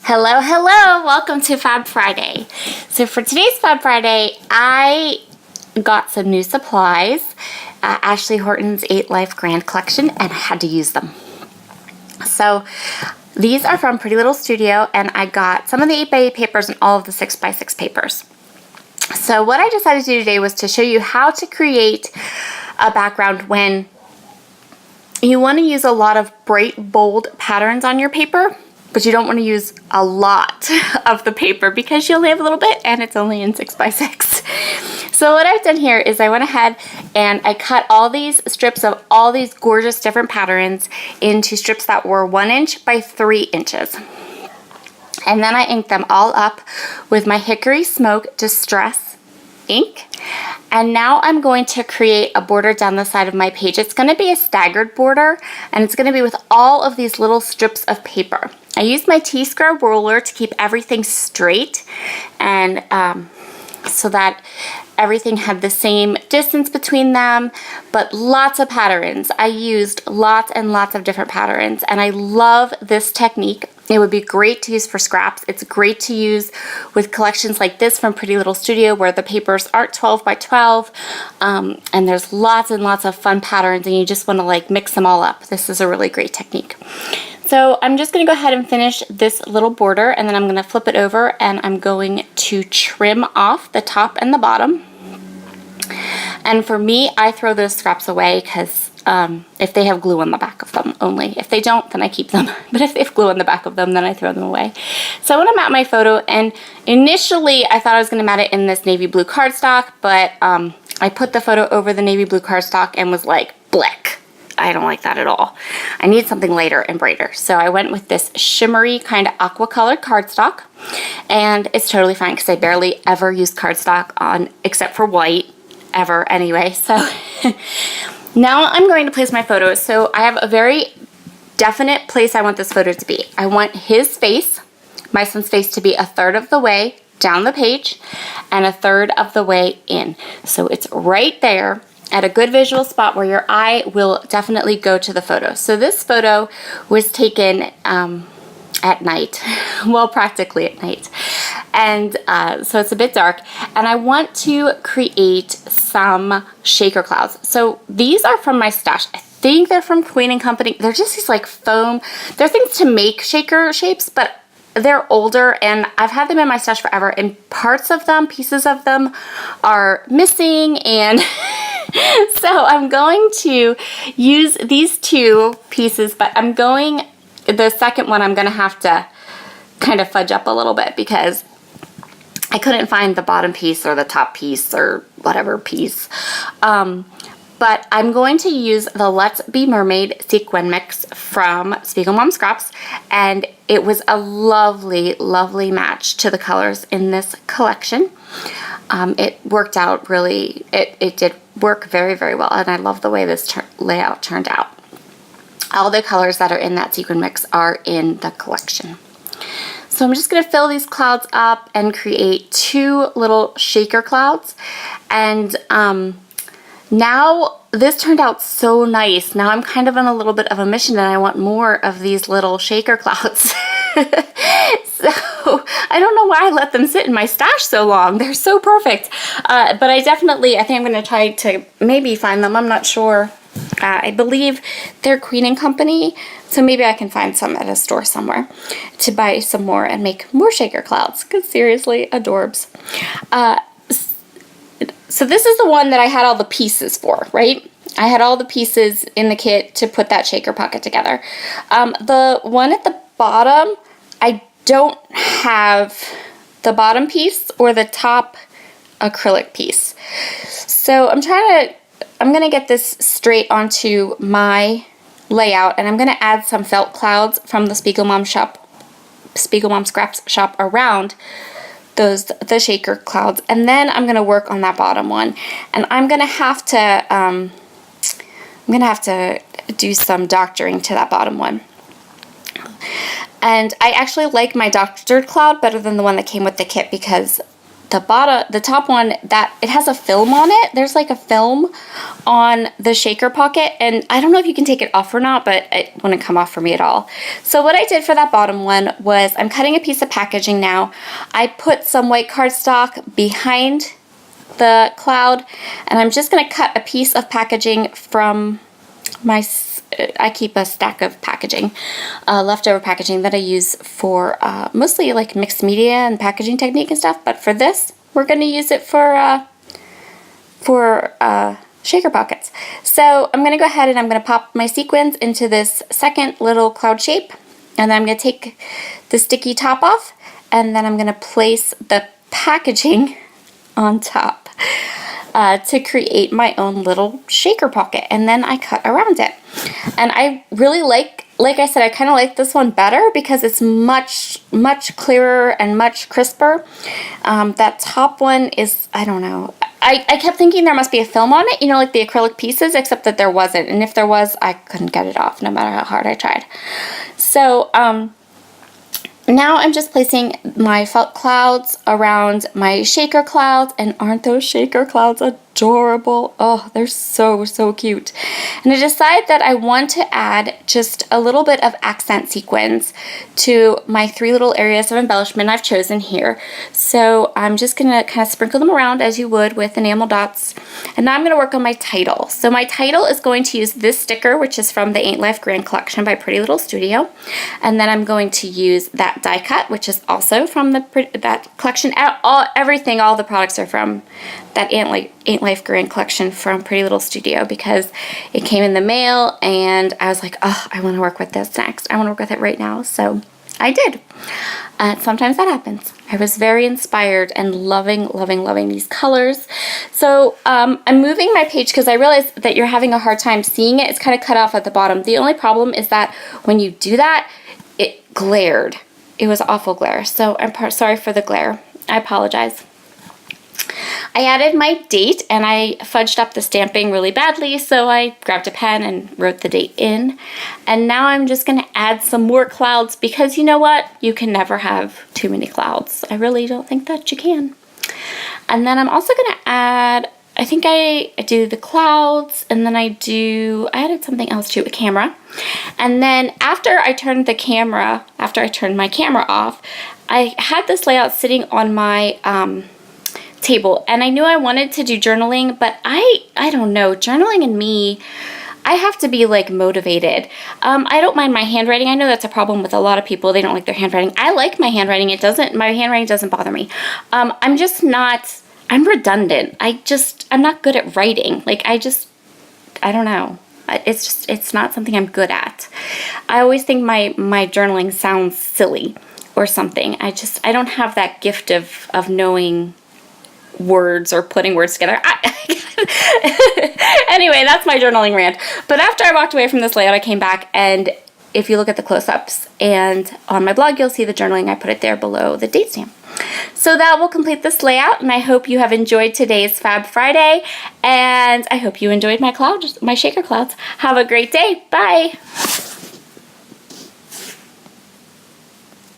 Hello, hello! Welcome to Fab Friday. So for today's Fab Friday, I got some new supplies, Ashley Horton's 8 Life Grand Collection, and I had to use them. So these are from Pretty Little Studio, and I got some of the 8x8 papers and all of the 6x6 papers. So what I decided to do today was to show you how to create a background when you want to use a lot of bright, bold patterns on your paper, but you don't want to use a lot of the paper because you only have a little bit and it's only in 6x6. So what I've done here is I went ahead and I cut all these strips of all these gorgeous different patterns into strips that were 1 inch by 3 inches. And then I inked them all up with my Hickory Smoke Distress ink. And now I'm going to create a border down the side of my page. It's going to be a staggered border, and it's going to be with all of these little strips of paper. I used my T-Scrub ruler to keep everything straight, and so that everything had the same distance between them, but lots of patterns. I used lots and lots of different patterns, and I love this technique. It would be great to use for scraps. It's great to use with collections like this from Pretty Little Studio where the papers aren't 12 by 12, and there's lots and lots of fun patterns and you just want to like mix them all up. This is a really great technique. So I'm just going to go ahead and finish this little border, and then I'm going to flip it over and I'm going to trim off the top and the bottom. And for me, I throw those scraps away because if they have glue on the back of them only. If they don't, then I keep them. But if they have glue on the back of them, then I throw them away. So I want to mat my photo, and initially I thought I was going to mat it in this navy blue cardstock, but I put the photo over the navy blue cardstock and was like, blick. I don't like that at all. I need something lighter and brighter. So I went with this shimmery kind of aqua colored cardstock, and it's totally fine because I barely ever use cardstock on except for white ever anyway. So now I'm going to place my photos. So I have a very definite place I want this photo to be. I want his face, my son's face, to be 1/3 of the way down the page and 1/3 of the way in. So it's right there at a good visual spot where your eye will definitely go to the photo. So this photo was taken at night, well, practically at night. And so it's a bit dark, and I want to create some shaker clouds. So these are from my stash. I think they're from Queen & Company. They're just these like foam, they're things to make shaker shapes, but they're older, and I've had them in my stash forever, and parts of them, pieces of them are missing, and so I'm going to use these 2 pieces, but the second one I'm going to have to kind of fudge up a little bit because I couldn't find the bottom piece or the top piece or whatever piece. But I'm going to use the Let's Be Mermaid sequin mix from Spiegelmom Scraps, and it was a lovely, lovely match to the colors in this collection. It worked out really, it did work very, very well, and I love the way this layout turned out. All the colors that are in that sequin mix are in the collection. So I'm just going to fill these clouds up and create 2 little shaker clouds. And now this turned out so nice. Now I'm kind of on a little bit of a mission, and I want more of these little shaker clouds. So I don't know why I let them sit in my stash so long. They're so perfect. But I think I'm going to try to maybe find them. I'm not sure. I believe they're Queen & Company, so maybe I can find some at a store somewhere to buy some more and make more shaker clouds, because seriously, adorbs. So this is the one that I had all the pieces for, right? I had all the pieces in the kit to put that shaker pocket together. The one at the bottom, I don't have the bottom piece or the top acrylic piece. So I'm going to get this straight onto my layout, and I'm going to add some felt clouds from the Spiegelmom Scraps shop around the shaker clouds, and then I'm going to work on that bottom one. And I'm going to have to do some doctoring to that bottom one. And I actually like my doctored cloud better than the one that came with the kit because the top one, that it has a film on it. There's like a film on the shaker pocket, and I don't know if you can take it off or not, but it wouldn't come off for me at all. So what I did for that bottom one was I'm cutting a piece of packaging now. I put some white cardstock behind the cloud, and I'm just going to cut a piece of packaging from I keep a stack of packaging, leftover packaging that I use for mostly like mixed media and packaging technique and stuff, but for this, we're going to use it for shaker pockets. So I'm going to go ahead and I'm going to pop my sequins into this second little cloud shape, and then I'm going to take the sticky top off, and then I'm going to place the packaging on top to create my own little shaker pocket, and then I cut around it. And I really like I said, I kind of like this one better because it's much clearer and much crisper. That top one is, I don't know. I kept thinking there must be a film on it, you know, like the acrylic pieces, except that there wasn't. And if there was, I couldn't get it off no matter how hard I tried. So, now I'm just placing my felt clouds around my shaker clouds, and aren't those shaker clouds adorable? Oh, they're so cute. And I decided that I want to add just a little bit of accent sequins to my 3 little areas of embellishment I've chosen here. So I'm just going to kind of sprinkle them around as you would with enamel dots. And now I'm going to work on my title. So my title is going to use this sticker, which is from the Ain't Life Grand Collection by Pretty Little Studio. And then I'm going to use that die cut, which is also from that collection. All the products are from that Ain't Life Grand Collection from Pretty Little Studio, because it came in the mail and I was like, oh, I want to work with this next. I want to work with it right now. So I did. Sometimes that happens. I was very inspired and loving these colors. So I'm moving my page because I realized that you're having a hard time seeing it. It's kind of cut off at the bottom. The only problem is that when you do that, it glared. It was awful glare. So I'm sorry for the glare. I apologize. I added my date and I fudged up the stamping really badly, so I grabbed a pen and wrote the date in. And now I'm just going to add some more clouds because you know what? You can never have too many clouds. I really don't think that you can. And then I'm also going to add, I think I do the clouds, and then I added something else too, a camera. And then after I turned my camera off, I had this layout sitting on my table, and I knew I wanted to do journaling, but I don't know, journaling and me, I have to be like motivated. I don't mind my handwriting. I know that's a problem with a lot of people. They don't like their handwriting. I like my handwriting. My handwriting doesn't bother me. I'm redundant. I'm not good at writing. Like I don't know. It's not something I'm good at. I always think my journaling sounds silly or something. I don't have that gift of knowing words or putting words together. Anyway, that's my journaling rant. But after I walked away from this layout, I came back, and if you look at the close-ups and on my blog, you'll see the journaling. I put it there below the date stamp. So that will complete this layout, and I hope you have enjoyed today's Fab Friday, and I hope you enjoyed my shaker clouds. Have a great day. Bye.